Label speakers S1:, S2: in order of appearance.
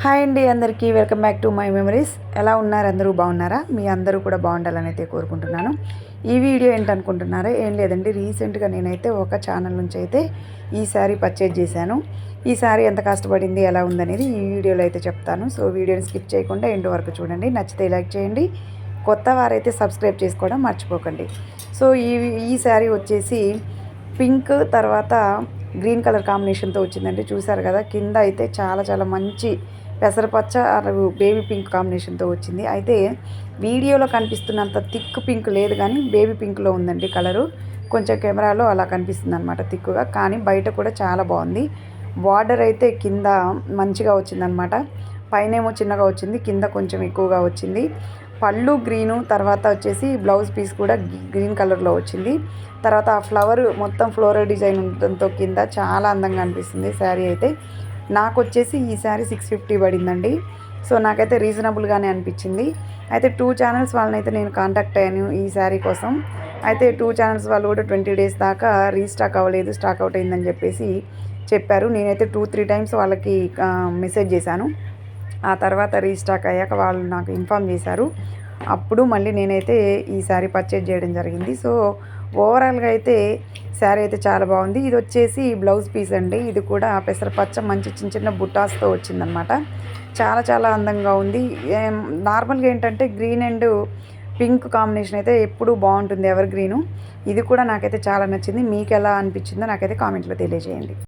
S1: Hi అండి, అందరికీ welcome back to my memories. ఎలా ఉన్నారు? అందరూ బాగున్నారా? మీ అందరూ కూడా బాగుండాలని అయితే కోరుకుంటున్నాను. ఈ వీడియో ఏంటనుకుంటున్నారా? ఏం లేదండి, రీసెంట్గా నేనైతే ఒక ఛానల్ నుంచి అయితే ఈ శారీ పర్చేజ్ చేశాను. ఈ శారీ ఎంత కష్టపడింది, ఎలా ఉందనేది ఈ వీడియోలో అయితే చెప్తాను. సో వీడియోని స్కిప్ చేయకుండా ఎండ్ వరకు చూడండి. నచ్చితే లైక్ చేయండి, కొత్త వారైతే సబ్స్క్రైబ్ చేసుకోవడం మర్చిపోకండి. సో ఈ శారీ వచ్చేసి పింక్ తర్వాత గ్రీన్ కలర్ కాంబినేషన్తో వచ్చిందండి. చూసారు కదా, కింద అయితే చాలా చాలా మంచి పెసరపచ్చ బేబీ పింక్ కాంబినేషన్తో వచ్చింది. అయితే వీడియోలో కనిపిస్తున్నంత థిక్ పింక్ లేదు, కానీ బేబీ పింక్లో ఉందండి కలరు. కొంచెం కెమెరాలో అలా కనిపిస్తుంది అనమాట థిక్గా, కానీ బయట కూడా చాలా బాగుంది. బార్డర్ అయితే కింద మంచిగా వచ్చిందనమాట. పైనేమో చిన్నగా వచ్చింది, కింద కొంచెం ఎక్కువగా వచ్చింది. పళ్ళు గ్రీను, తర్వాత వచ్చేసి బ్లౌజ్ పీస్ కూడా గ్రీన్ కలర్లో వచ్చింది. తర్వాత ఆ ఫ్లవర్ మొత్తం ఫ్లోరల్ డిజైన్ ఉండటంతో కింద చాలా అందంగా అనిపిస్తుంది శారీ అయితే. నాకు వచ్చేసి ఈ శారీ 650 పడిందండి. సో నాకైతే రీజనబుల్గానే అనిపించింది. అయితే 2 ఛానల్స్ వాళ్ళనైతే నేను కాంటాక్ట్ అయ్యాను ఈ శారీ కోసం. అయితే 2 ఛానల్స్ వాళ్ళు కూడా 20 డేస్ దాకా రీస్టాక్ అవ్వలేదు, స్టాక్ అవుట్ అయిందని చెప్పేసి చెప్పారు. నేనైతే 2-3 టైమ్స్ వాళ్ళకి మెసేజ్ చేశాను. ఆ తర్వాత రీస్టాక్ అయ్యాక వాళ్ళు నాకు ఇన్ఫామ్ చేశారు. అప్పుడు మళ్ళీ నేనైతే ఈ శారీ పర్చేజ్ చేయడం జరిగింది. సో ఓవరాల్గా అయితే శారీ అయితే చాలా బాగుంది. ఇది వచ్చేసి బ్లౌజ్ పీస్ అండి. ఇది కూడా పెసరపచ్చ మంచి చిన్న చిన్న బుట్టాస్తో వచ్చిందనమాట. చాలా చాలా అందంగా ఉంది. నార్మల్గా ఏంటంటే గ్రీన్ అండ్ పింక్ కాంబినేషన్ అయితే ఎప్పుడూ బాగుంటుంది, ఎవర్ గ్రీను. ఇది కూడా నాకైతే చాలా నచ్చింది. మీకు ఎలా అనిపించిందో నాకైతే కామెంట్లో తెలియజేయండి.